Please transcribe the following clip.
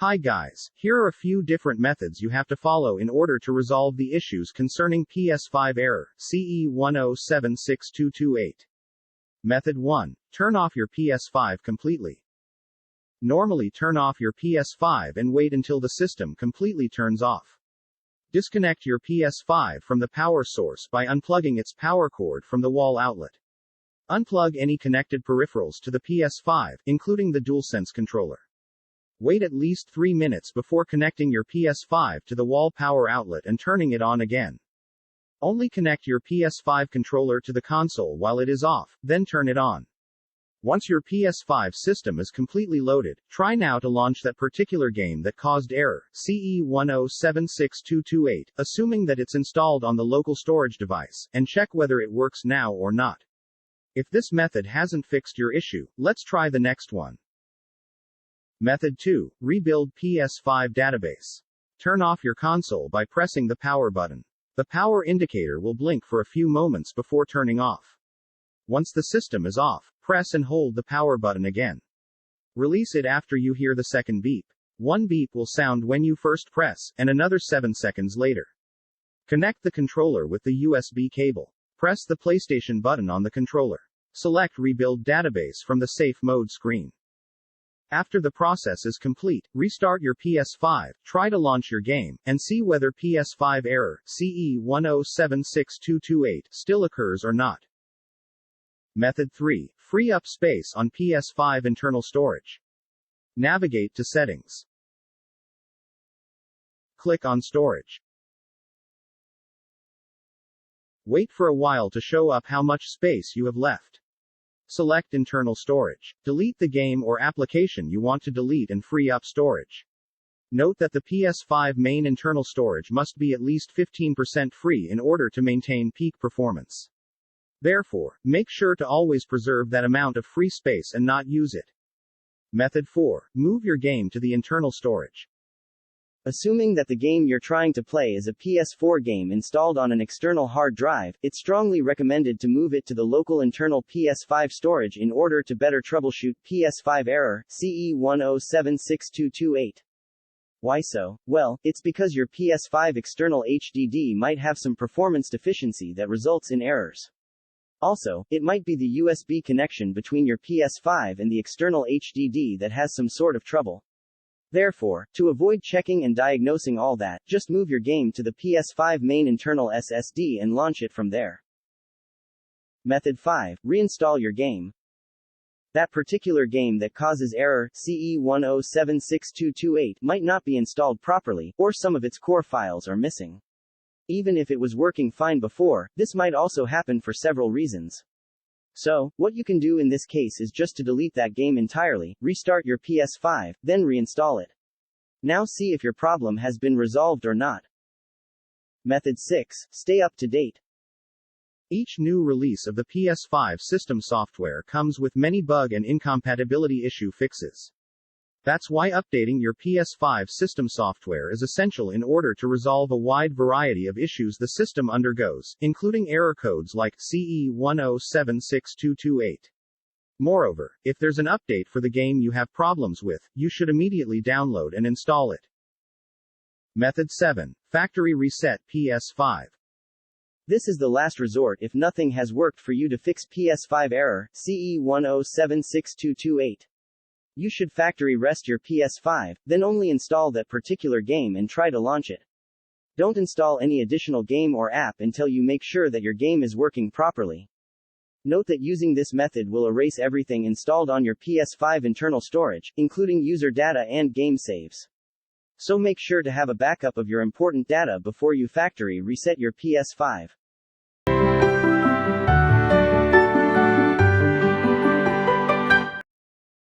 Hi guys, here are a few different methods you have to follow in order to resolve the issues concerning PS5 Error, CE-107622-8. Method 1. Turn off your PS5 completely. Normally turn off your PS5 and wait until the system completely turns off. Disconnect your PS5 from the power source by unplugging its power cord from the wall outlet. Unplug any connected peripherals to the PS5, including the DualSense controller. Wait at least 3 minutes before connecting your PS5 to the wall power outlet and turning it on again. Only connect your PS5 controller to the console while it is off, then turn it on. Once your PS5 system is completely loaded, try now to launch that particular game that caused error, CE-107622-8, assuming that it's installed on the local storage device, and check whether it works now or not. If this method hasn't fixed your issue, let's try the next one. Method 2. Rebuild PS5 database. Turn off your console by pressing the power button. The power indicator will blink for a few moments before turning off. Once the system is off, press and hold the power button again. Release it after you hear the second beep. One beep will sound when you first press, and another 7 seconds later. Connect the controller with the USB cable. Press the PlayStation button on the controller. Select Rebuild Database from the Safe Mode screen. After the process is complete, restart your PS5, try to launch your game, and see whether PS5 Error, CE-107622-8, still occurs or not. Method 3. Free up space on PS5 internal storage. Navigate to Settings. Click on Storage. Wait for a while to show up how much space you have left. Select Internal Storage. Delete the game or application you want to delete and free up storage. Note that the PS5 main internal storage must be at least 15% free in order to maintain peak performance. Therefore, make sure to always preserve that amount of free space and not use it. Method 4. Move your game to the internal storage. Assuming that the game you're trying to play is a PS4 game installed on an external hard drive, it's strongly recommended to move it to the local internal PS5 storage in order to better troubleshoot PS5 Error, CE-107622-8. Why so? Well, it's because your PS5 external HDD might have some performance deficiency that results in errors. Also, it might be the USB connection between your PS5 and the external HDD that has some sort of trouble. Therefore, to avoid checking and diagnosing all that, just move your game to the PS5 main internal SSD and launch it from there. Method 5. Reinstall your game. That particular game that causes error, CE-107622-8, might not be installed properly, or some of its core files are missing. Even if it was working fine before, this might also happen for several reasons. So, what you can do in this case is just to delete that game entirely, restart your PS5, then reinstall it. Now see if your problem has been resolved or not. Method 6. Stay up to date. Each new release of the PS5 system software comes with many bug and incompatibility issue fixes. That's why updating your PS5 system software is essential in order to resolve a wide variety of issues the system undergoes, including error codes like CE-107622-8. Moreover, if there's an update for the game you have problems with, you should immediately download and install it. Method 7. Factory Reset PS5. This is the last resort if nothing has worked for you to fix PS5 Error, CE-107622-8. You should factory rest your PS5, then only install that particular game and try to launch it. Don't install any additional game or app until you make sure that your game is working properly. Note that using this method will erase everything installed on your PS5 internal storage, including user data and game saves. So make sure to have a backup of your important data before you factory reset your PS5.